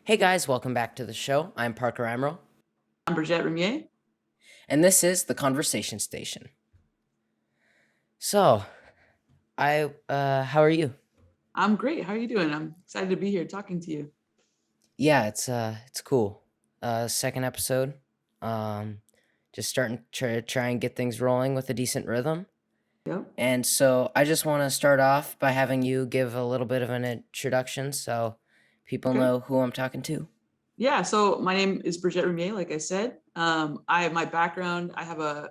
Hey guys, welcome back to the show. I'm Parker Amaral, I'm Brigitte Rumie. and this is the Conversation Station. So, how are you? I'm great. How are you doing? I'm excited to be here talking to you. Yeah, it's cool. Second episode. Um, just starting to try and get things rolling with a decent rhythm. Yep. And so, I just want to start off by having you give a little bit of an introduction so people Okay. know who I'm talking to. Yeah. So my name is Brigitte Rumie. Like I said, I have my background. I have a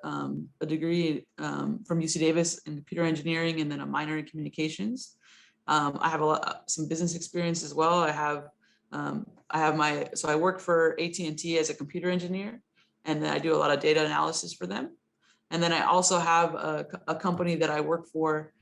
degree from UC Davis in computer engineering, and then a minor in communications. I have some business experience as well. I have my so I work for AT&T as a computer engineer, and then I do a lot of data analysis for them. And then I also have a company that I work for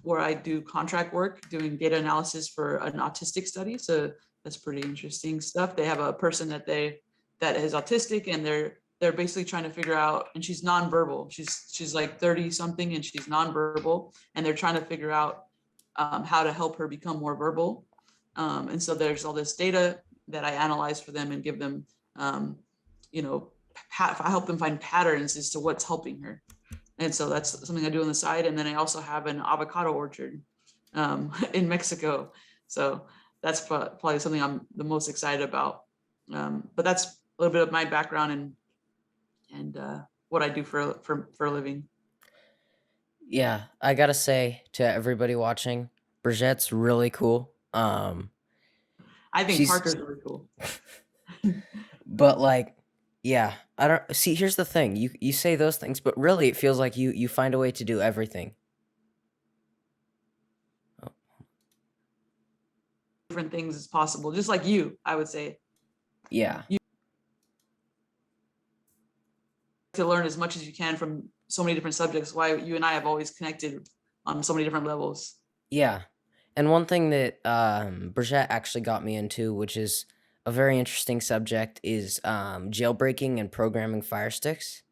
where I do contract work doing data analysis for an autistic study. So that's pretty interesting stuff. They have a person that is autistic, and they're basically trying to figure out, and she's nonverbal. She's like 30 something, and she's nonverbal, and they're trying to figure out how to help her become more verbal. And so there's all this data that I analyze for them and give them, you know, I help them find patterns as to what's helping her. And so that's something I do on the side. And then I also have an avocado orchard in Mexico. So that's probably something I'm the most excited about. But that's a little bit of my background and what I do for a living. Yeah, I gotta say to everybody watching, Brigette's really cool. I think She's Parker's really cool. But like, yeah, I don't see. Here's the thing: you say those things, but really, it feels like you find a way to do everything. Oh, Different things as possible, just like you, I would say. yeah, You to learn as much as you can from so many different subjects. Why you and I have always connected on so many different levels. yeah. And one thing that Brigitte actually got me into, which is a very interesting subject, is jailbreaking and programming Fire Sticks.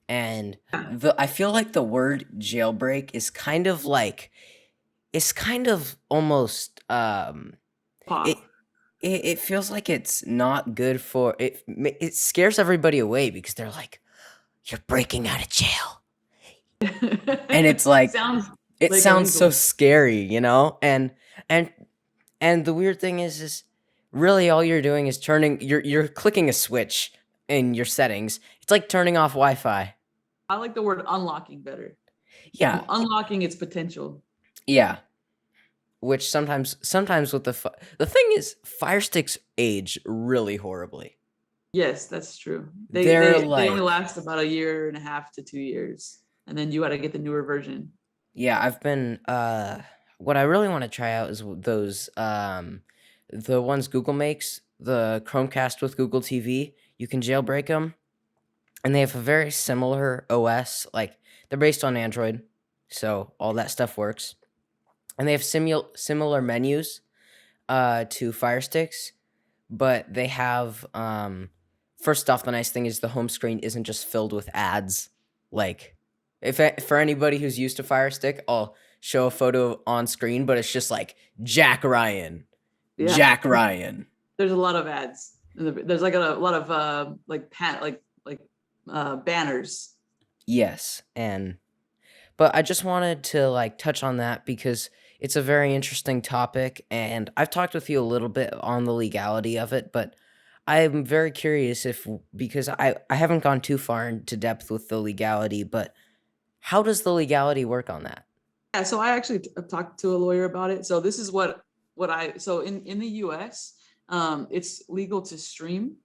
And I feel like the word jailbreak is kind of like it's kind of almost it Pop. it feels like it's not good for it. It scares everybody away because they're like, "You're breaking out of jail," and it's like Sounds it like sounds so illegal. scary, you know. And and the weird thing is really all you're doing is turning. You're clicking a switch in your settings. It's like turning off Wi-Fi. I like the word unlocking better. I'm Yeah, unlocking its potential. yeah. Which sometimes with the thing is, Fire Sticks age really horribly. Yes, that's true. They They're they they only like last about a year and a half to 2 years, and then you got to get the newer version. Yeah, I've been what I really want to try out is those the ones Google makes, the Chromecast with Google TV. You can jailbreak them and they have a very similar OS, like they're based on Android, so all that stuff works. And they have similar menus to Fire Sticks, but they have first off, the nice thing is the home screen isn't just filled with ads. Like, for anybody who's used to Fire Stick, I'll show a photo on screen, but it's just like Jack Ryan, Yeah, Jack Ryan. there's a lot of ads. There's like a lot of banners. Yes, and but I just wanted to like touch on that because it's a very interesting topic, and I've talked with you a little bit on the legality of it, but I'm very curious if because I haven't gone too far into depth with the legality, but how does the legality work on that? Yeah, so I actually talked to a lawyer about it. So this is what I so in the U.S. It's legal to stream.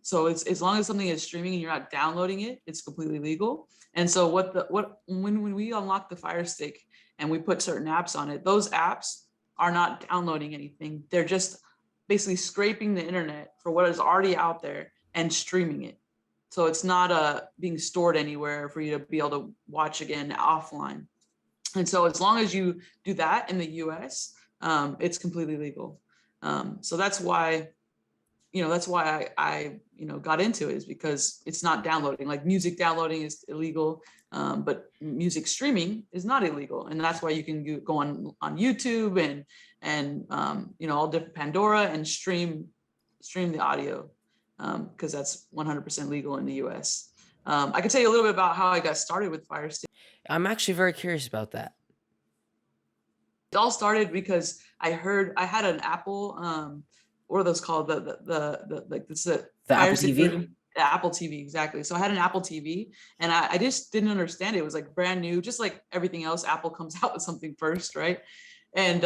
So it's as long as something is streaming and you're not downloading it, it's completely legal. And so what when we unlock the Fire Stick and we put certain apps on it, those apps are not downloading anything. They're just basically scraping the internet for what is already out there and streaming it. So it's not being stored anywhere for you to be able to watch again offline. And so as long as you do that in the US, it's completely legal. So that's why, that's why I got into it, is because it's not downloading. Like music downloading is illegal, but music streaming is not illegal, and that's why you can go on YouTube and all different Pandora and stream the audio, because that's 100% legal in the U.S. I can tell you a little bit about how I got started with Fire Stick. I'm actually very curious about that. It all started because I had an Apple, what are those called? The like this the The Fire Apple Stick TV? version. The Apple TV, exactly. So I had an Apple TV, and I just didn't understand it. It was like brand new, just like everything else. Apple comes out with something first, right? And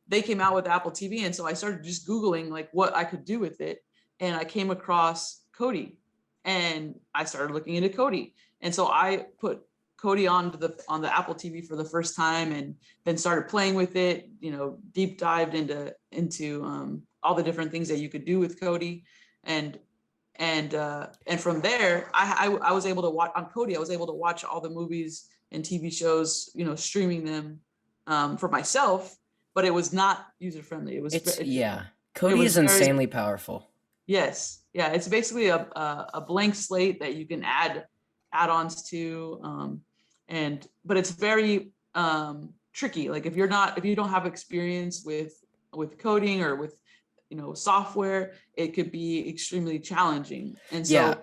they came out with Apple TV, and so I started just Googling like what I could do with it, and I came across Kodi, and I started looking into Kodi, and so I put Kodi on the Apple TV for the first time, and then started playing with it. Deep dived into all the different things that you could do with Kodi, and from there, I was able to watch on Kodi. I was able to watch all the movies and TV shows, streaming them for myself, but it was not user friendly. Yeah. It Kodi was is very, insanely powerful. yes, yeah. It's basically a blank slate that you can add add-ons to, but it's very tricky. Like if you don't have experience with coding or with software, it could be extremely challenging. And Yeah, so,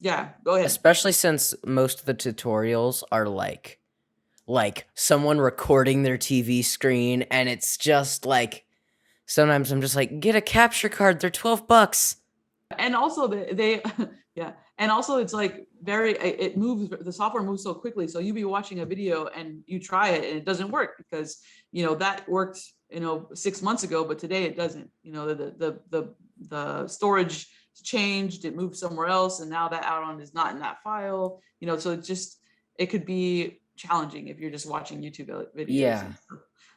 yeah, go ahead. especially since most of the tutorials are like someone recording their TV screen, and it's just like sometimes I'm just like, get a capture card, they're $12. And also they yeah, and also it's like it moves, the software moves so quickly, so you be watching a video and you try it and it doesn't work because that worked 6 months ago, but today it doesn't. The storage changed, it moved somewhere else, and now that add-on is not in that file. So it could be challenging if you're just watching YouTube videos. Yeah.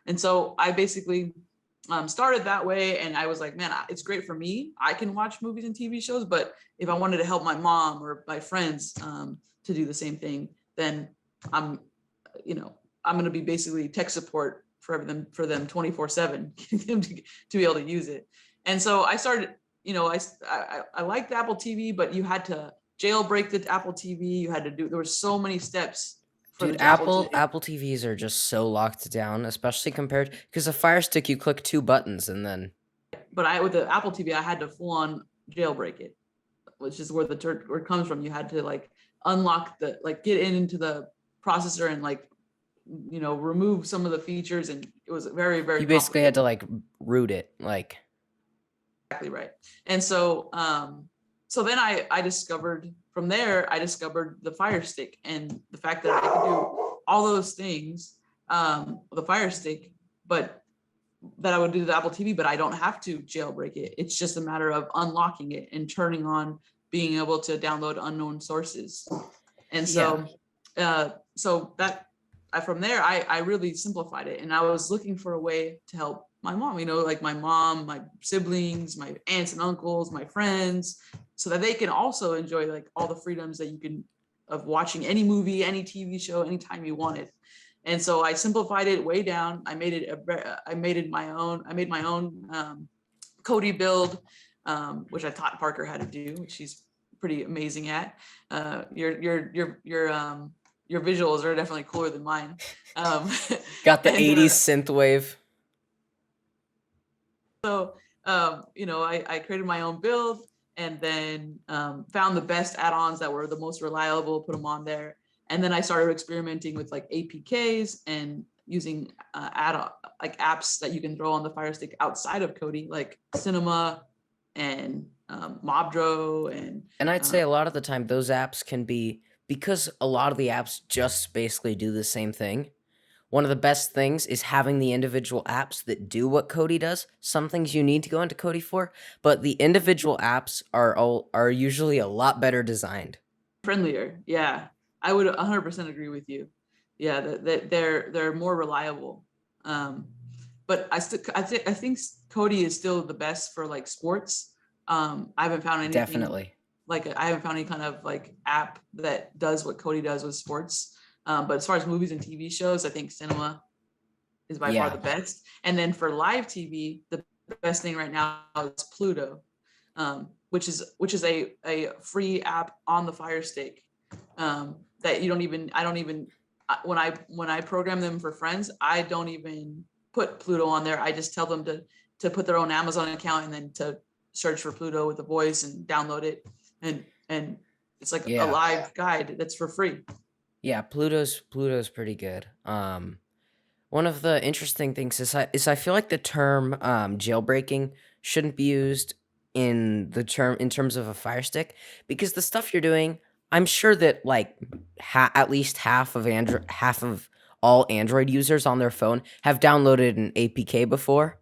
And so I basically started that way, and I was like, man, it's great for me. I can watch movies and TV shows, but if I wanted to help my mom or my friends to do the same thing, then I'm going to be basically tech support for them 24/7 to be able to use it. And so I started, I liked Apple TV, but you had to jailbreak the Apple TV. There were so many steps. Dude, Apple TVs are just so locked down, especially compared because a Fire Stick, you click 2 buttons and then. But with the Apple TV, I had to full on jailbreak it, which is where the word comes from. You had to unlock get into the processor and remove some of the features, and it was very, very. You basically had to root it, Exactly right. And so then I discovered, from there I discovered the Fire Stick, and the fact that I could do all those things with the Fire Stick, but that I would do the Apple TV, but I don't have to jailbreak it. It's just a matter of unlocking it and turning on being able to download unknown sources. And so from there I really simplified it, and I was looking for a way to help my mom, like my mom, my siblings, my aunts and uncles, my friends, so that they can also enjoy all the freedoms that you can of watching any movie, any TV show, anytime you want it. And so I simplified it way down. I made my own Kodi build, which I taught Parker how to do, which she's pretty amazing at. Your visuals are definitely cooler than mine. got the 80s synthwave. So I created my own build, and then found the best add-ons that were the most reliable, put them on there. And then I started experimenting with APKs and using apps that you can throw on the Fire Stick outside of Kodi, like Cinema and Mobdro. And I'd say a lot of the time those apps can be, because a lot of the apps just basically do the same thing. One of the best things is having the individual apps that do what Kodi does. Some things you need to go into Kodi for, but the individual apps are usually a lot better designed. Friendlier, yeah. I would 100% agree with you. Yeah, that they're more reliable. But I think Kodi is still the best for sports. I haven't found anything. Definitely. I haven't found any kind of app that does what Kodi does with sports. But as far as movies and TV shows, I think Cinema is by far the best. And then for live TV, the best thing right now is Pluto. which is a free app on the Fire Stick, that you don't even I don't even when I program them for friends, I don't even put Pluto on there. I just tell them to put their own Amazon account and then to search for Pluto with the voice and download it, and it's like a Yeah. live guide that's for free. Yeah, Pluto's pretty good. One of the interesting things is I feel like the term jailbreaking shouldn't be used in terms of a Fire Stick, because the stuff you're doing, I'm sure that like at least half of all Android users on their phone have downloaded an APK before,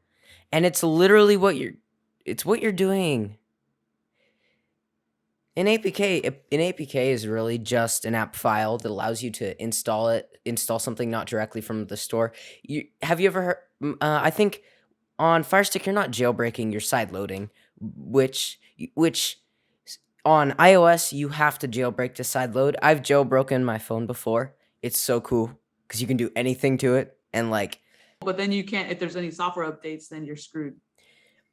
and it's literally what you're doing. An APK is really just an app file that allows you to install something not directly from the store. Have you ever heard? I think on Fire Stick you're not jailbreaking, you're side loading, which on iOS you have to jailbreak to side load. I've jailbroken my phone before. It's so cool because you can do anything to it, and like, But then you can't, if there's any software updates, then you're screwed.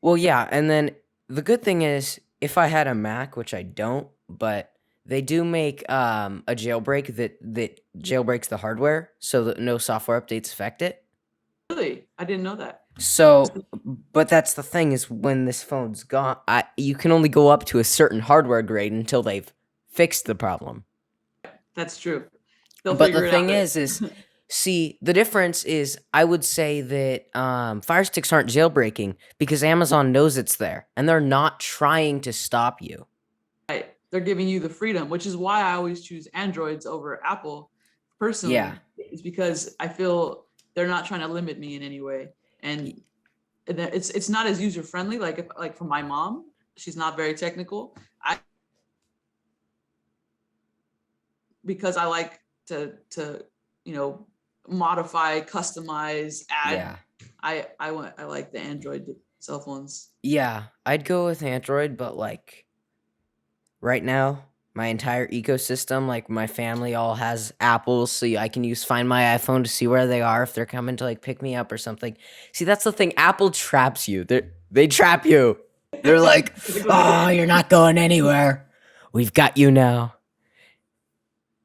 well, yeah, and then the good thing is, if I had a Mac, which I don't, but they do make a jailbreak that jailbreaks the hardware so that no software updates affect it. Really, I didn't know that. So, but that's the thing, is when this phone's gone, you can only go up to a certain hardware grade until they've fixed the problem. That's true. They'll But figure the it thing out. is see, the difference is, I would say that Fire Sticks aren't jailbreaking because Amazon knows it's there and they're not trying to stop you. Right. They're giving you the freedom, which is why I always choose Androids over Apple personally. Yeah. It's because I feel they're not trying to limit me in any way. And it's not as user friendly. Like for my mom, she's not very technical. Because I like to modify, customize, add. Yeah. I like the Android cell phones. Yeah, I'd go with Android, but like right now, my entire ecosystem, like my family all has Apples, so I can use Find My iPhone to see where they are if they're coming to like pick me up or something. See, that's the thing. Apple traps you. They trap you. They're like, "Oh, you're not going anywhere. We've got you now."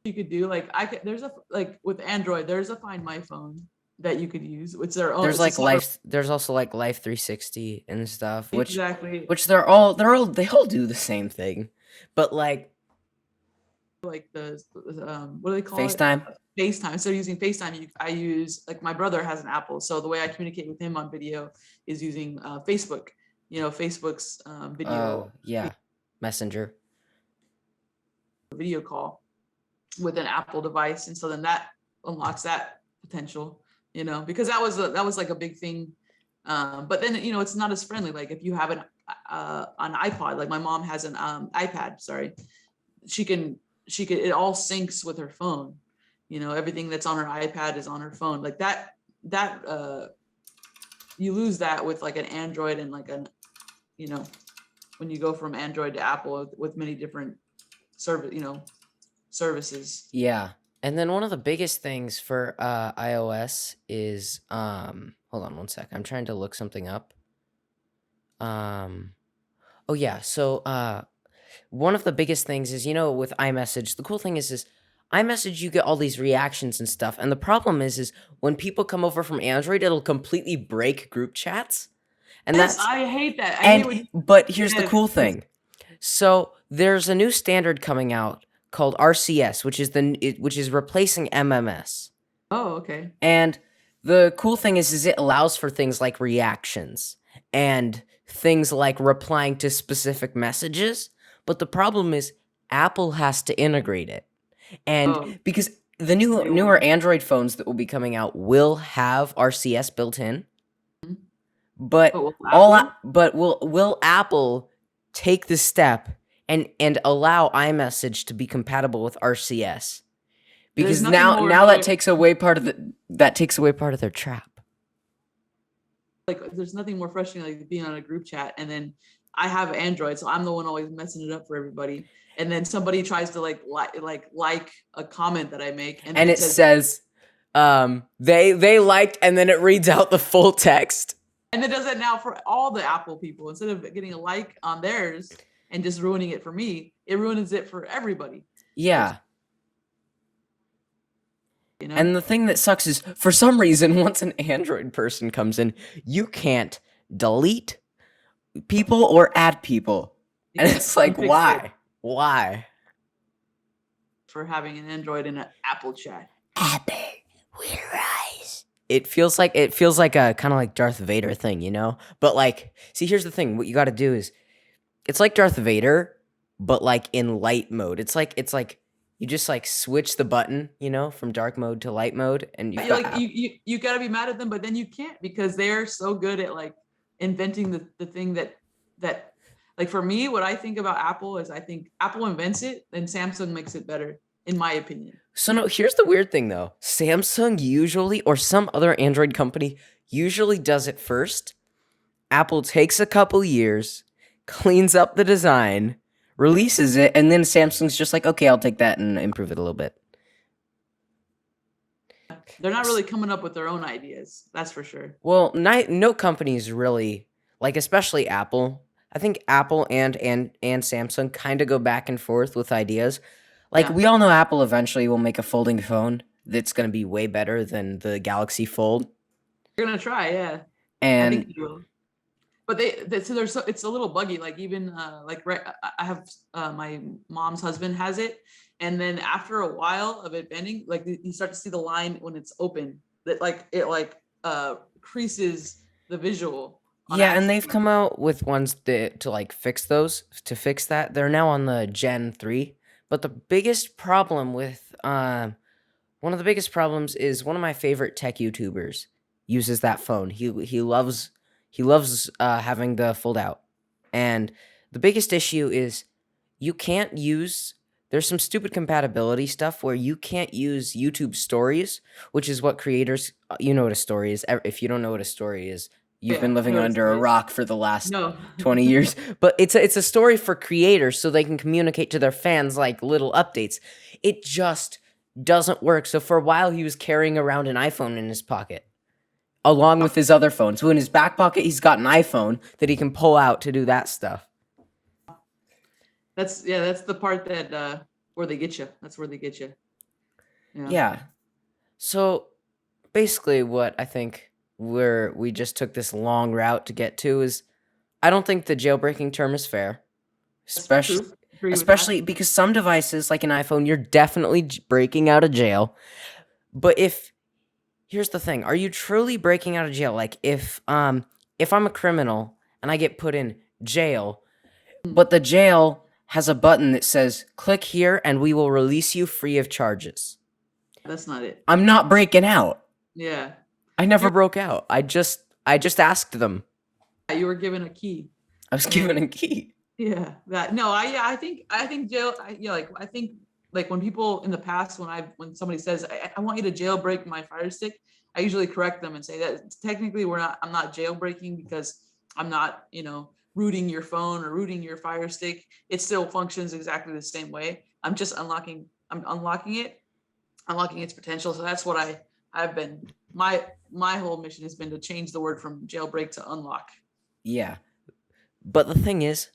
You could do there's a with Android, there's a Find My Phone that you could use. It's their own. There's like Life. There's also like Life 360 and stuff, Exactly. which they all do the same thing, but like Like the what do they call it? FaceTime. FaceTime. Instead of using FaceTime, I use, like, my brother has an Apple, so the way I communicate with him on video is using Facebook. Facebook's Oh yeah, Messenger. video call with an Apple device, and so then that unlocks that potential. Because that was like a big thing. But then it's not as friendly. Like if you have an iPod, like my mom has an iPad. Sorry, she could it all syncs with her phone. Everything that's on her iPad is on her phone. Like that you lose that with like an Android, and like when you go from Android to Apple with many different services. Yeah. And then one of the biggest things for iOS is hold on one sec. I'm trying to look something up. Oh yeah, so one of the biggest things is, with iMessage, the cool thing is iMessage, you get all these reactions and stuff. And the problem is when people come over from Android, it'll completely break group chats. And Yes, that's I hate that. but here's the cool thing. So there's a new standard coming out called RCS, which is replacing MMS. Oh, okay. And the cool thing is it allows for things like reactions and things like replying to specific messages. But the problem is Apple has to integrate it. And because the newer Android phones that will be coming out will have RCS built in. But will Apple take the step and allow iMessage to be compatible with RCS? Because now that takes away part of their trap. Like there's nothing more frustrating like being on a group chat, and then I have Android, so I'm the one always messing it up for everybody. And then somebody tries to like a comment that I make, and it says they liked, and then it reads out the full text. And it does that now for all the Apple people. Instead of getting a like on theirs and just ruining it for me, it ruins it for everybody. Which, Yeah. you know, And the thing that sucks is, for some reason, once an Android person comes in, you can't delete people or add people. you And can't it's like, unfix it why? Why? for having an Android in an Apple chat. Apple will rise. It feels like a kind of like Darth Vader thing, you know? But like, see, here's the thing. What you got to do is, it's like Darth Vader, but like in light mode. It's like you just like switch the button, you know, from dark mode to light mode, and you've You got like you got to be mad at them, but then you can't because they're so good at like inventing the thing that like for me, what I think about Apple is I think Apple invents it, then Samsung makes it better, in my opinion. So no, here's the weird thing though. Samsung usually, or some other Android company usually does it first. Apple takes a couple years, cleans up the design, releases it, and then Samsung's just like, okay, I'll take that and improve it a little bit. They're not really coming up with their own ideas, that's for sure. Well, no company's really like, especially Apple. I think Apple and Samsung kind of go back and forth with ideas. Like, Yeah, we all know Apple eventually will make a folding phone that's going to be way better than the Galaxy Fold. they're gonna try. Yeah, I think And they will. But so there's so it's a little buggy. Like even like right, I have my mom's husband has it, and then after a while of it bending, like you start to see the line when it's open that like it like creases the visual on yeah, and they've accident. come out with ones that to like fix those, to fix that. They're now on the Gen 3. But the biggest problem with one of the biggest problems is one of my favorite tech YouTubers uses that phone. He loves having the fold out. And the biggest issue is you can't use there's some stupid compatibility stuff where you can't use YouTube stories, which is what creators, you know what a story is. If you don't know what a story is, you've Yeah, been I know living what it under a is. rock for the last No. 20 years. But it's a story for creators so they can communicate to their fans like little updates. It just doesn't work. So for a while he was carrying around an iPhone in his pocket along with his other phone. So in his back pocket he's got an iPhone that he can pull out to do that stuff. That's the part that where they get you. That's where they get you. Yeah. Yeah. So basically what I think where we just took this long route to get to is, I don't think the jailbreaking term is fair. That's Especially true. Agree with that. especially because some devices like an iPhone, you're definitely breaking out of jail. But here's the thing, are you truly breaking out of jail? Like if I'm a criminal and I get put in jail, but the jail has a button that says click here and we will release you free of charges. That's not it. I'm not breaking out. Yeah. I never broke out. I just asked them. You were given a key. I was given a key. Yeah, that no, I think jail. Like I think like when people in the past when somebody says I want you to jailbreak my Fire Stick, I usually correct them and say that technically I'm not jailbreaking because I'm not rooting your phone or rooting your Fire Stick. It still functions exactly the same way. I'm unlocking its potential. So that's what I've been my whole mission has been to change the word from jailbreak to unlock. Yeah. But the thing is,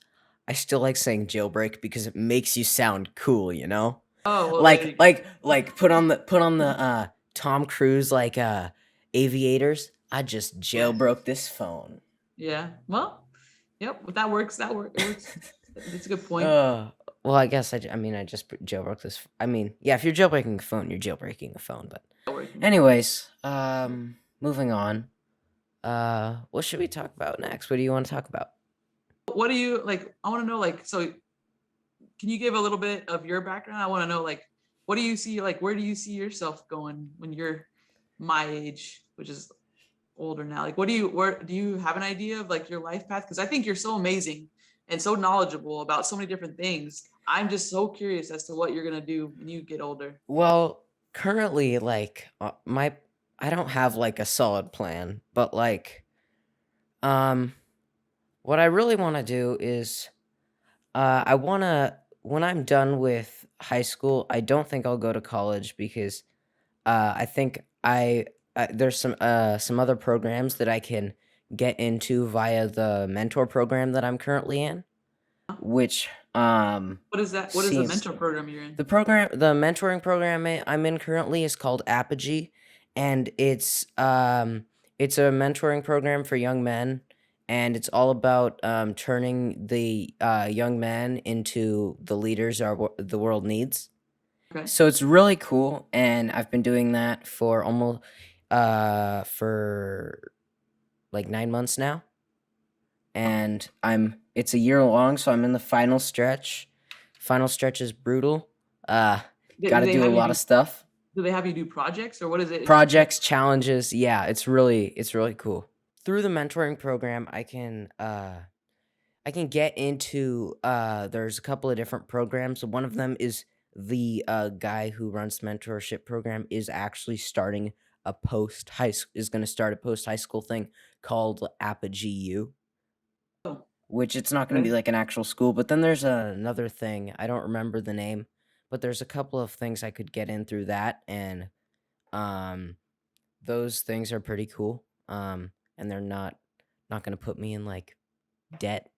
I still like saying jailbreak because it makes you sound cool, you know? Oh well, there Like you like like put on the Tom Cruise like aviators. I just yeah. jailbroke this phone. Yeah. Well, yep. That works. It works. That's a good point. Uh well, I guess I just jailbroke this. I mean, yeah, if you're jailbreaking a phone, you're jailbreaking a phone, but Working. anyways, moving on. What should we talk about next? What do you want to talk about? What do you like? I want to know, like, so can you give a little bit of your background? I want to know, like, what do you see, like, where do you see yourself going when you're my age, which is older now? Like, where do you have an idea of like your life path? Because I think you're so amazing and so knowledgeable about so many different things. I'm just so curious as to what you're gonna do when you get older. Well, currently, like, my I don't have like a solid plan, but like, um, what I really want to do is, I want to when I'm done with high school, I don't think I'll go to college because, I think there's some other programs that I can get into via the mentor program that I'm currently in, which What is that? What is the seems mentor program you're in? the mentoring program I'm in currently is called Apogee, and it's a mentoring program for young men, and it's all about turning the young men into the leaders the world needs. Okay. So it's really cool, and I've been doing that for almost for like 9 months now, and it's a year long, so I'm in the final stretch. Final stretch is brutal. Uh, Do Got do to they do a have you lot of do stuff. do they have you do projects, or what is it entail? Projects, challenges, yeah, it's really cool. Through the mentoring program, I can get into there's a couple of different programs. One of them is the guy who runs the mentorship program is actually starting a post high is going to start a post high school thing called Apogee U, Oh, which it's not going to be okay. like an actual school. But then there's another thing. I don't remember the name, but there's a couple of things I could get in through that, and um, those things are pretty cool. And they're not going to put me in like debt.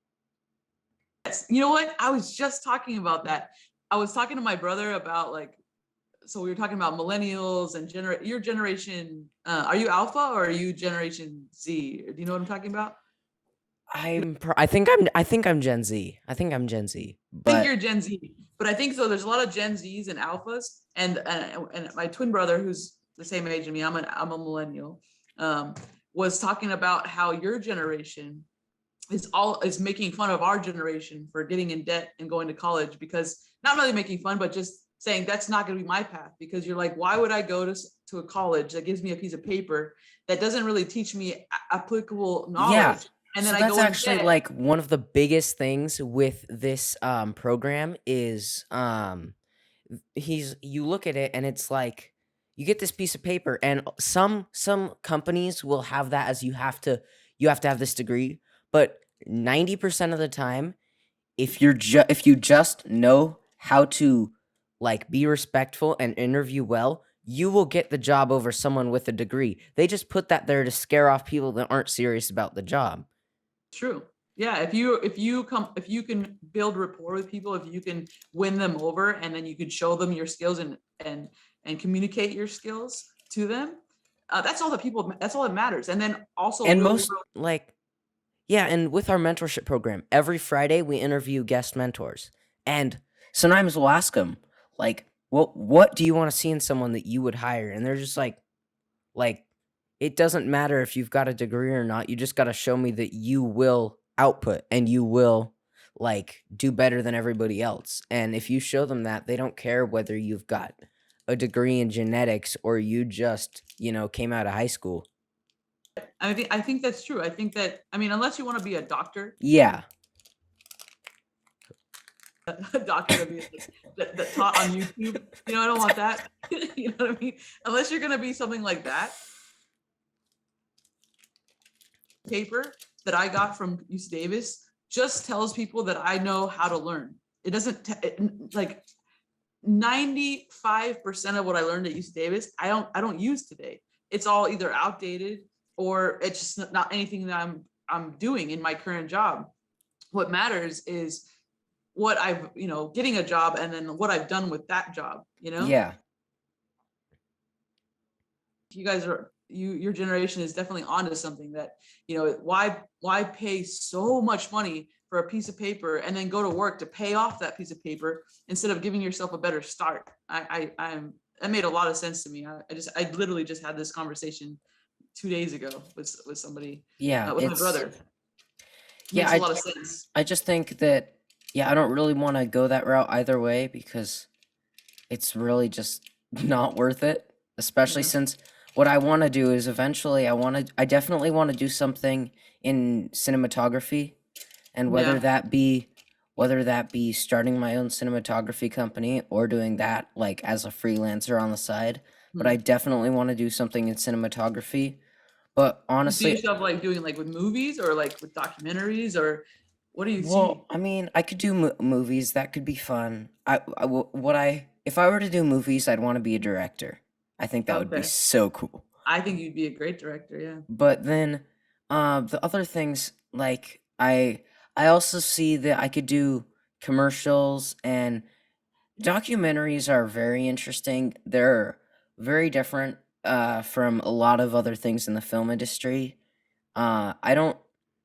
Yes. You know what? I was just talking about that. I was talking to my brother about like, so we were talking about millennials and your generation. Are you Alpha or are you Generation Z? Do you know what I'm talking about? I think I'm Gen Z. I think I'm Gen Z. I think But you're Gen Z, but I think so. There's a lot of Gen Zs and Alphas, and my twin brother, who's the same age as me, I'm a millennial, um, was talking about how your generation is making fun of our generation for getting in debt and going to college, because not really making fun, but just saying that's not going to be my path, because you're like, why would I go to a college that gives me a piece of paper that doesn't really teach me applicable yeah, knowledge, and then so I that's go in actually debt. like one of the biggest things with this program is he's you look at it and it's like you get this piece of paper, and some companies will have that as you have to have this degree, but 90% of the time, if you just know how to like be respectful and interview well, you will get the job over someone with a degree. They just put that there to scare off people that aren't serious about the job. True. Yeah, if you can build rapport with people, if you can win them over, and then you can show them your skills and communicate your skills to them, that's all that matters. And then also And real most world. like yeah, and with our mentorship program, every Friday we interview guest mentors. And sometimes we'll ask them like, what do you want to see in someone that you would hire? And they're just like it doesn't matter if you've got a degree or not. You just got to show me that you will output and you will like do better than everybody else. And if you show them that, they don't care whether you've got a degree in genetics or you just, came out of high school. I think that's true. I think that, I mean, unless you want to be a doctor, Yeah. a doctor to be that taught on YouTube, I don't want that. You know what I mean? Unless you're going to be something like that. Paper that I got from UC Davis just tells people that I know how to learn. It doesn't like 95% of what I learned at UC Davis, I don't use today. It's all either outdated or it's just not anything that I'm doing in my current job. What matters is what I've, getting a job, and then what I've done with that job. Yeah. You guys are your generation is definitely onto something that, why pay so much money for a piece of paper and then go to work to pay off that piece of paper instead of giving yourself a better start. I'm That made a lot of sense to me. I literally just had this conversation 2 days ago with somebody, Yeah, with my brother. yeah, Makes a lot of sense. I just think that yeah, I don't really want to go that route either way because it's really just not worth it, especially Yeah. since what I want to do is eventually I definitely want to do something in cinematography, and Yeah. whether that be starting my own cinematography company or doing that like as a freelancer on the side, but I Hmm. definitely want to do something in cinematography. But You see honestly, yourself like doing like with movies or like with documentaries, or what do you well, see? I mean, I could do movies. That could be fun. What I if I were to do movies, I'd want to be a director. I think that would be Okay. so cool. I think you'd be a great director. Yeah. But then, The other things like I also see that I could do commercials, and documentaries are very interesting. They're very different from a lot of other things in the film industry. I don't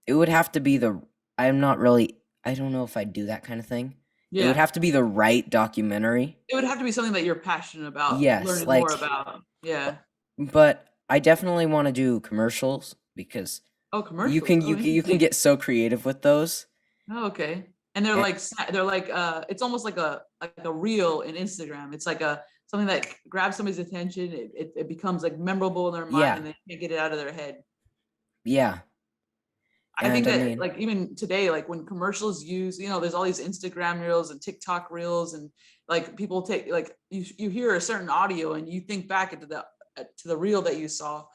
it would have to be the I'm not really I don't know if I'd do that kind of thing. It would Yeah. have to be the right documentary. It would have to be something that you're passionate about, Yes, learning more like about. Yeah. but I definitely want to do commercials because Oh, commercials. Oh, you can interesting. get so creative with those. Oh, okay. And they're And, like they're like it's almost like a reel in Instagram. It's like a something that grabs somebody's attention. It becomes like memorable in their mind yeah, and they can't get it out of their head. yeah. I think And I that mean, like even today, like when commercials use, there's all these Instagram reels and TikTok reels, and like people take like you hear a certain audio and you think back into the to the reel that you saw.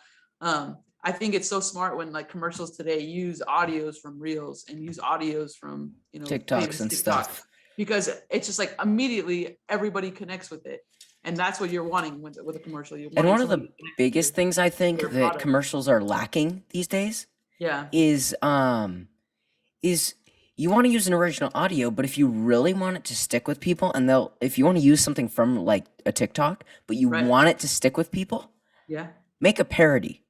I think it's so smart when like commercials today use audios from reels and use audios from TikToks famous and TikToks, stuff. because it's just like immediately everybody connects with it, and that's what you're wanting with a commercial. You're And wanting one of somebody the to connect with biggest things I think your that product. commercials are lacking these days Yeah. is is you want to use an original audio, but if you really want it to stick with people, and they'll if you want to use something from like a TikTok, but you Right. want it to stick with people, Yeah. make a parody.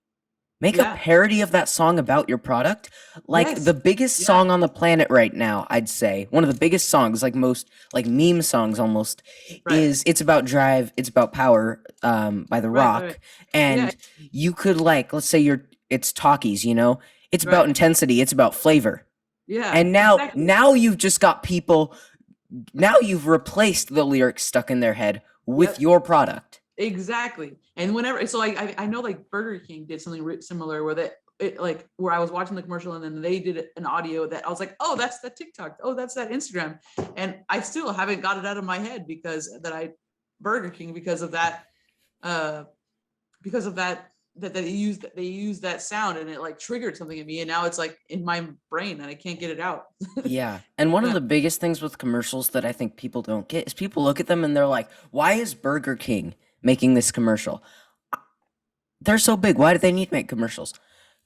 Make a Yeah. parody of that song about your product. Like Yes. the biggest Yeah. song on the planet right now, I'd say, one of the biggest songs, like most like meme songs almost, Right. is It's About Drive, It's About Power, by The Right. Right. Rock. Yeah. And you could like, let's say it's talkies, it's about Right. intensity, it's about flavor. Yeah. And Exactly. now you've just got people, now you've replaced the lyrics stuck in their head with Yep. your product. Exactly. And whenever, so I know like Burger King did something similar where like where I was watching the commercial and then they did an audio that I was like, oh, that's that TikTok. Oh, that's that Instagram. And I still haven't got it out of my head because Burger King, uh, because of that they used that sound and it like triggered something in me. And now it's like in my brain and I can't get it out. Yeah. And one of Yeah. the biggest things with commercials that I think people don't get is people look at them and they're like, why is Burger King making this commercial? They're so big. Why do they need to make commercials?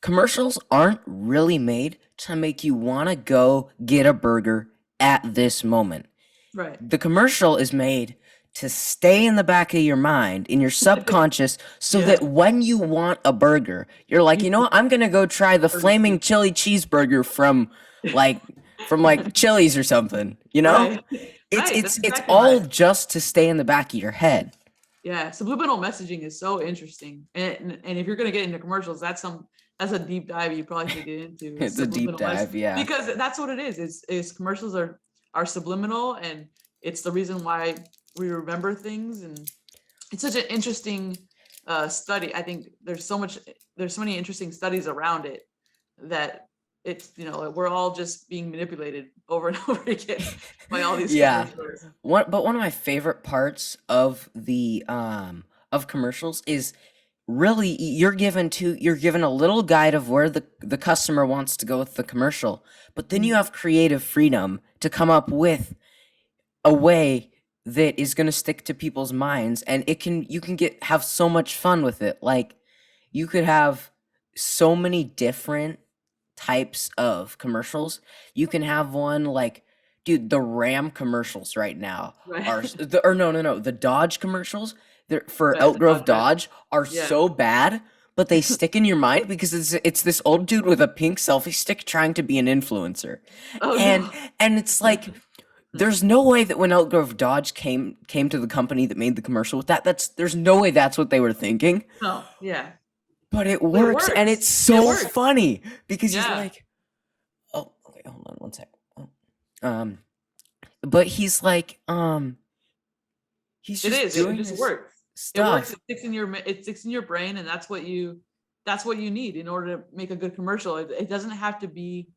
Commercials aren't really made to make you want to go get a burger at this moment. Right. The commercial is made to stay in the back of your mind, in your subconscious, so Yeah. that when you want a burger, you're like, You you know what? I'm gonna go try the Burger flaming King. chili cheeseburger like from like Chili's or something. You know? Right. Right. That's It's exactly all right. just to stay in the back of your head. Yeah, subliminal messaging is so interesting, and if you're gonna get into commercials, that's a deep dive you probably should get into is It's a deep subliminal mess dive, yeah. because that's what it is commercials are subliminal, and it's the reason why we remember things, and it's such an interesting study. I think there's so many interesting studies around it that it's we're all just being manipulated over and over again by all these Yeah. commercials. One of my favorite parts of the of commercials is really you're given a little guide of where the customer wants to go with the commercial, but then you Mhm. have creative freedom to come up with a way that is going to stick to people's minds, and you can get have so much fun with it. Like you could have so many different types of commercials. You can have one like, dude, the Ram commercials right now are Right. or no, the Dodge commercials for Right. Elk Grove Right. Dodge are Yeah. so bad, but they stick in your mind because it's this old dude with a pink selfie stick trying to be an influencer. Oh And no. it's like there's no way that when Elk Grove Dodge came to the company that made the commercial with there's no way that's what they were thinking. No. Yeah. But it But it works, and works. it's It so works. funny because he's Yeah. like, oh, okay, hold on one sec. Oh, um, but he's like, he's It just is. It doing just this works. It works. stuff. It sticks in your brain, and that's what you need in order to make a good commercial. It doesn't have to be,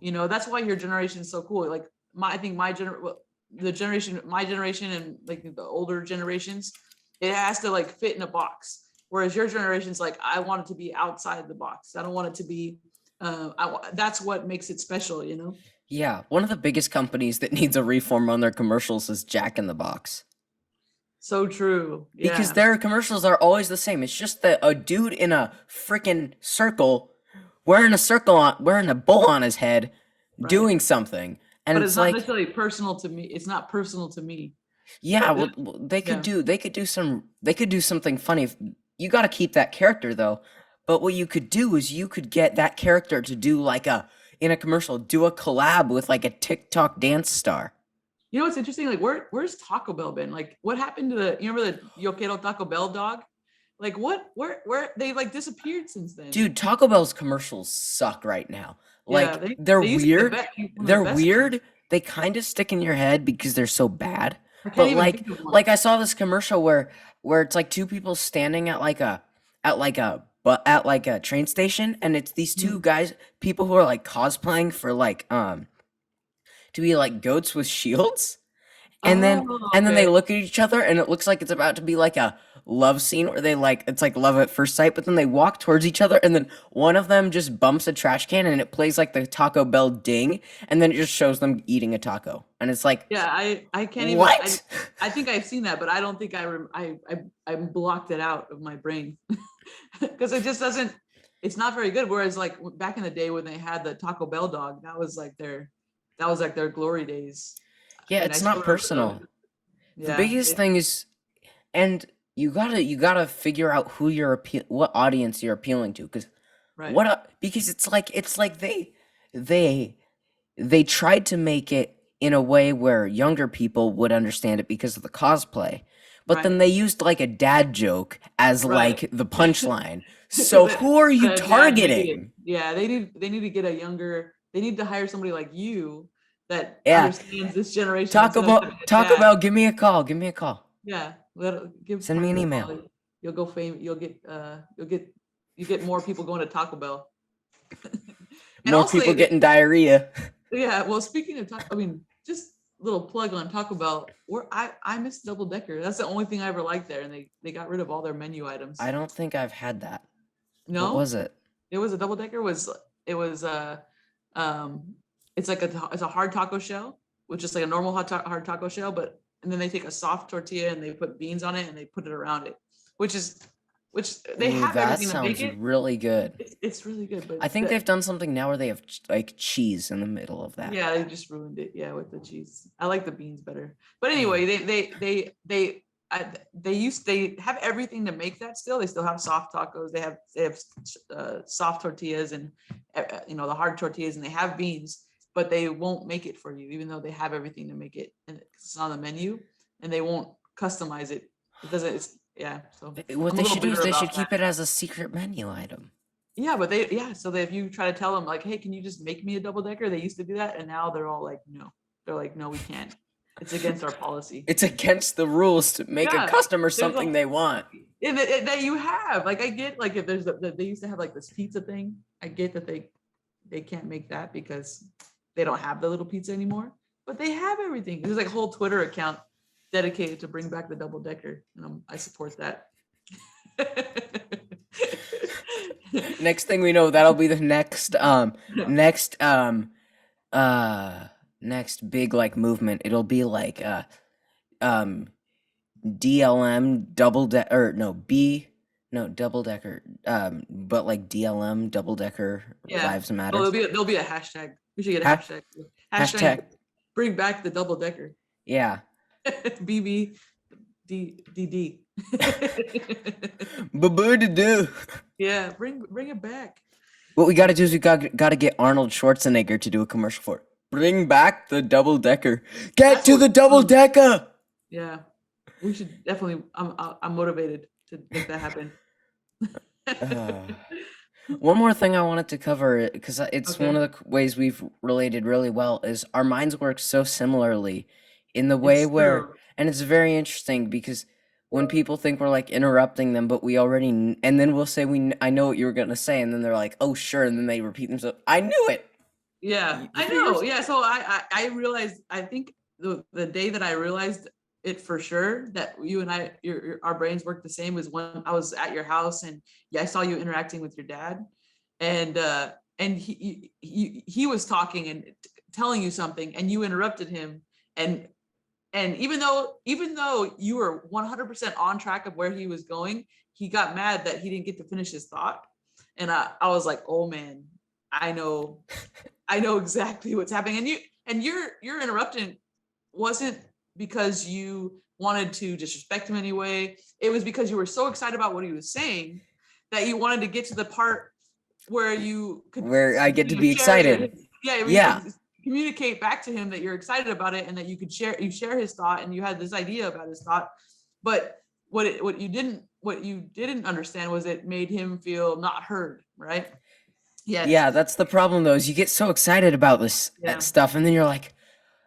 that's why your generation is so cool. Like I think my generation and like the older generations, it has to like fit in a box. Whereas your generation's like, I want it to be outside the box. I don't want it to be. That's what makes it special. Yeah, one of the biggest companies that needs a reform on their commercials is Jack in the Box. So true. Because Yeah. their commercials are always the same. It's just a dude in a freaking circle wearing a bowl on his head, Right. doing something. And But it's it's not like, necessarily personal to me. It's not personal to me. yeah, But yeah, they could do something funny. You got to keep that character though. But what you could do is you could get that character to do like a in a commercial, do a collab with like a TikTok dance star. you know what's interesting? Like, where's Taco Bell been? Like, what happened to the? You remember the Yo Quiero Taco Bell dog? Like, what? Where they like disappeared since then? Dude, Taco Bell's commercials suck right now. Yeah, Like they're they used to be weird. one of the They're best ones. weird. They kind of stick in your head because they're so bad. I can't But even think of one. like I saw this commercial where it's like two people standing at like a train station, and it's these two Mhm. guys, people who are like cosplaying for like to be like goats with shields. And then Oh, and then they okay. look at each other and it looks like it's about to be like a love scene where they like it's like love at first sight, but then they walk towards each other and then one of them just bumps a trash can and it plays like the Taco Bell ding and then it just shows them eating a taco. And it's like, Yeah, I can't even. "What?" I think I've seen that, but I don't think I blocked it out of my brain because it just doesn't. It's not very good. Whereas like back in the day when they had the Taco Bell dog, that was like their glory days. I Yeah, mean, I it's still not remember those. personal. The Yeah, biggest thing is and you gotta figure out who what audience you're appealing to right, because it's like they they tried to make it in a way where younger people would understand it because of the cosplay, but right, then they used like a dad joke as right. like the punchline. So Because who are you the dad making it. targeting? Yeah, they need to get a younger. They need to hire somebody like you that Yeah, understands this generation instead of having a Taco dad. Bell, give me a call, give me a call. Yeah, give Send me an Parker a email. call. You'll go fame. You get more people going to Taco Bell. And More also, people getting diarrhea. yeah. Well, speaking of Taco, I mean, just little plug on Taco Bell. Where I miss Double Decker. That's the only thing I ever liked there, and they got rid of all their menu items. I don't think I've had that. What No, was it? it was a Double Decker. It was um, it's like it's a hard taco shell, which is like a normal hard taco shell, but and then they take a soft tortilla and they put beans on it and they put it around it, which is which they Ooh, have that everything to make sounds it. really good. It's really good, but I think they've done something now where they have like cheese in the middle of that. yeah, they just ruined it. Yeah, with the cheese. I like the beans better. But Mm. anyway, they have everything to make that still. They still have soft tacos. They have soft tortillas and you know the hard tortillas, and they have beans, but they won't make it for you, even though they have everything to make it, and it's on the menu, and they won't customize it. It doesn't. It's yeah. So What I'm a they little should do is bitter they about should that. keep it as a secret menu item. Yeah, but so that if you try to tell them like, hey, can you just make me a double decker? They used to do that, and now they're all like, no. They're like, no, we can't. It's against our policy. It's against the rules to make a Yeah, customer there's something like they want. that you have. Like I get like if there's they used to have like this pizza thing. I get that they can't make that because they don't have the little pizza anymore. But they have everything. There's like a whole Twitter account dedicated to bring back the double decker, and I support that. Next thing we know, that'll be the next uh next big like movement. It'll be like um DLM double deck or no B no double decker but like DLM double decker Yeah. lives Oh, matter. there'll be a hashtag. We should get a Ha- hashtag. hashtag Hashtag bring back the double decker. yeah. BBDDD. Baboo to do. Yeah, bring it back. What we gotta do is we gotta get Arnold Schwarzenegger to do a commercial for it. Bring back the double decker. Get That's to what. the double decker. Yeah, we should definitely. I'm motivated to make that happen. Uh, one more thing I wanted to cover because it's one Okay, of the ways we've related really well is our minds work so similarly in the way it's where true. and it's very interesting because when people think we're like interrupting them but we already and then we'll say I know what you were gonna say and then they're like oh sure and then they repeat themselves I knew it. Yeah, I For yours. know. Yeah, so I realized. I think the day that I realized it for sure that you and our brains work the same was when I was at your house and yeah, I saw you interacting with your dad, and he was talking and telling you something, and you interrupted him, and even though you were 100% on track of where he was going, he got mad that he didn't get to finish his thought, and I was like, oh man, I know, I know exactly what's happening. And your interrupting wasn't because you wanted to disrespect him anyway. It was because you were so excited about what he was saying that you wanted to get to the part where you could, where I get to be share excited. yeah, where you Yeah. could communicate back to him that you're excited about it and that you share his thought and you had this idea about his thought. But what you didn't understand was it made him feel not heard, right? Yes. Yeah, that's the problem though, is you get so excited about this Yeah. stuff, and then you're like,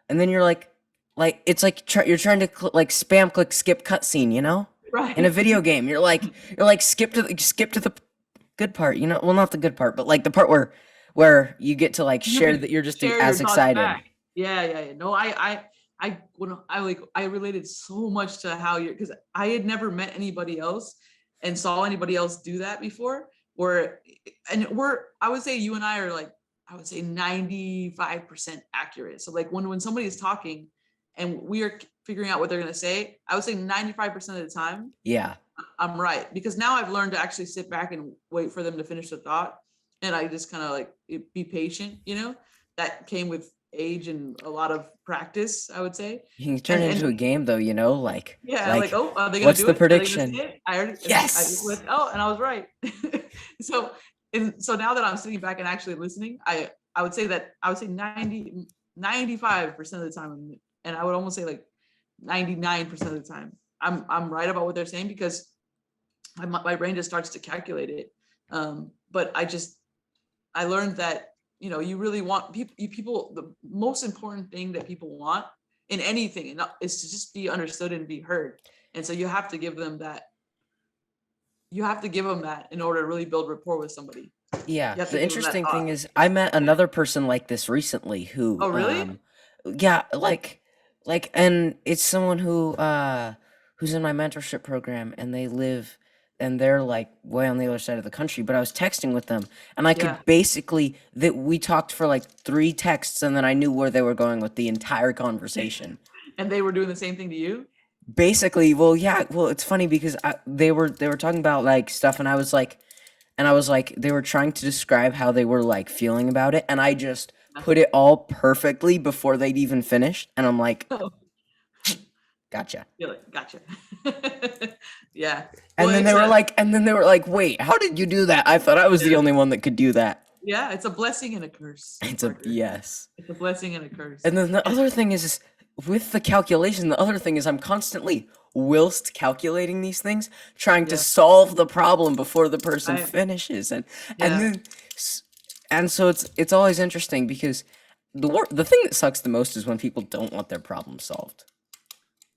it's like you're trying to like spam click skip cutscene, you know? In a Right. video game, you're like skip to the good part, you know? Well, not the good part, but like the part where you get to like You share could that you're just share your as thoughts excited. back. Yeah, yeah, yeah. No, when I related so much to how you're, because I had never met anybody else and saw anybody else do that before. Where and we're I would say you and I are like, I would say 95% accurate. So like when somebody is talking and we are figuring out what they're gonna say, I would say 95% of the time Yeah. I'm right, because now I've learned to actually sit back and wait for them to finish the thought, and I just kind of like be patient. That came with age and a lot of practice, I would say. You can turn And it into a game though, you know? yeah, like, oh, are they gonna What's do the it? Are they gonna prediction? say it? I already Yes. and I was right. so so now that I'm sitting back and actually listening, I would say that I would say 95% of the time, and I would almost say like 99% of the time, I'm right about what they're saying, because my brain just starts to calculate it. But I learned that you really want people. The most important thing that people want in anything is to just be understood and be heard. And so you have to give them that. You have to give them that in order to really build rapport with somebody. Yeah, You have to the give them that interesting thing thought. is I met another person like this recently who Oh, really? yeah, and it's someone who's in my mentorship program, and they're like way on the other side of the country, but I was texting with them, and I Yeah. could basically that we talked for like 3 texts, and then I knew where they were going with the entire conversation. And they were doing the same thing to you? Basically, well, yeah, well, it's funny because they were talking about like stuff, and I was like, they were trying to describe how they were like feeling about it, and I just put it all perfectly before they'd even finished, and I'm like, Oh, gotcha. you're like, gotcha. Yeah. Well, And then it's a they were like, wait, how did you do that? I thought I was the yeah, only one that could do that. yeah, it's a blessing and a curse, It's a Parker. yes. It's a blessing and a curse. And then the And other thing is with the calculation, the other thing is I'm constantly, whilst calculating these things, trying to yeah, solve the problem before the person I finishes, and yeah. then s- and so it's always interesting because the thing that sucks the most is when people don't want their problem solved.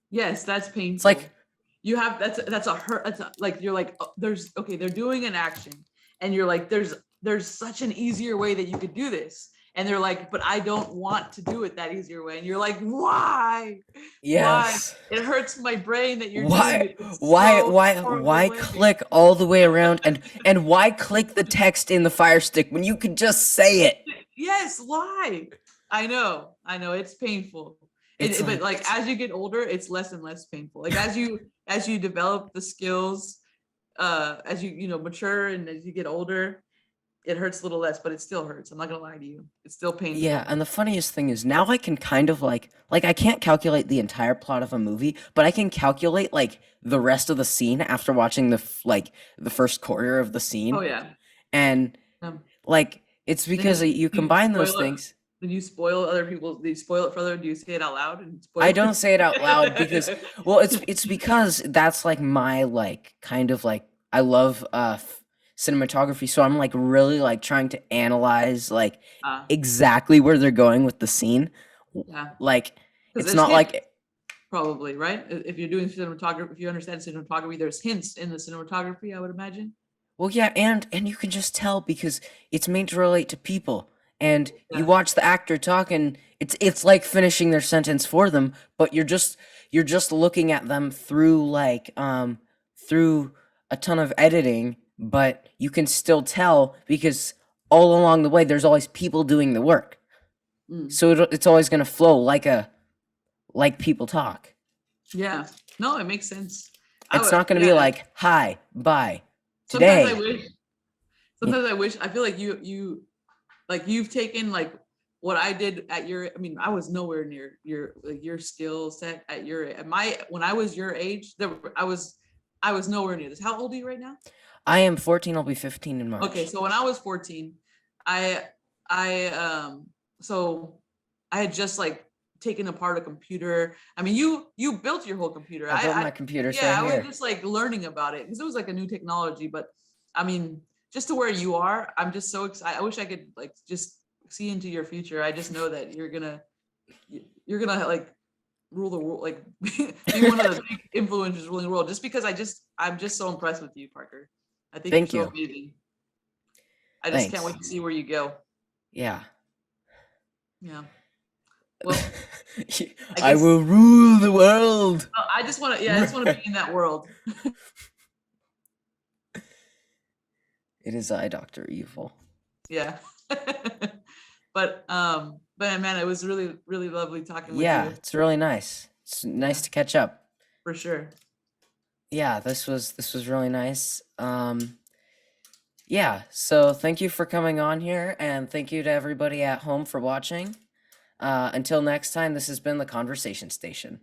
Yes, that's It's like, painful. You have that's a hurt. Like you're like, oh, there's okay, they're doing an action, and you're like, there's such an easier way that you could do this, and they're like, but I don't want to do it that easier way, and you're like, why, why? yes. It hurts my brain that you're doing Why it in so horrible why way. click all the way around, and why click the text in the Fire Stick when you could just say it? Yes, why? I know, it's painful. It's But like like as you get older, it's less and less painful. Like as you develop the skills, as you mature and as you get older, it hurts a little less, but it still hurts. I'm not gonna lie to you. It's still yeah, painful. and the funniest thing is now I can kind of like I can't calculate the entire plot of a movie, but I can calculate like the rest of the scene after watching the first quarter of the Oh scene, yeah. and Um, like it's then you because you you combine those spoil it. things. Then you spoil other people. Do you spoil it further? Do you say it out loud and I spoil don't say it out loud because, it? well, it's because that's like my like kind of like I love cinematography, so I'm like really like trying to analyze like uh, exactly where they're going with the scene. yeah, Like because it's there's not hints like, probably, right? If you're doing cinematography, if you understand cinematography, there's hints in the cinematography, I would imagine. well, yeah, and you can just tell because it's meant to relate to people, and you Yeah. watch the actor talk, and it's like finishing their sentence for them, but you're just looking at them through like through a ton of editing, but you can still tell because all along the way there's always people doing the work, Mm. so it's always gonna flow like people talk. Yeah. No, it makes sense. I It's would, not gonna be yeah. like hi, bye, Sometimes I today. wish, Y- sometimes I wish, I feel like you like you've taken like what I did at your, I mean, I was nowhere near your like your skill set at your at my when I was your age, I was nowhere near this. How old are you right now? I am 14. I'll be 15 in Okay, March. so when I was 14, I I so I had just like taken apart a computer. I mean, you built your whole computer. I built I my computers yeah, right I was here. just like learning about it because it was like a new technology. But I mean, just to where you are, I'm just so excited. I wish I could like just see into your future. I just know that you're gonna like rule the world, like be one of the big influencers ruling the world. Just because I'm just so impressed with you, Parker. I think you're Thank so you. amazing. I just can't Thanks. wait to see where you go. Yeah. Yeah. Well, I I guess will rule the world. I just want to, yeah, I just want to be in that world. It is I, Dr. Evil. Yeah. But man, it was really, really lovely talking with Yeah, you. it's really nice. It's nice Yeah, to catch up. for sure. Yeah, this was really nice. Yeah, so thank you for coming on here, and thank you to everybody at home for watching. Until next time, this has been the Conversation Station.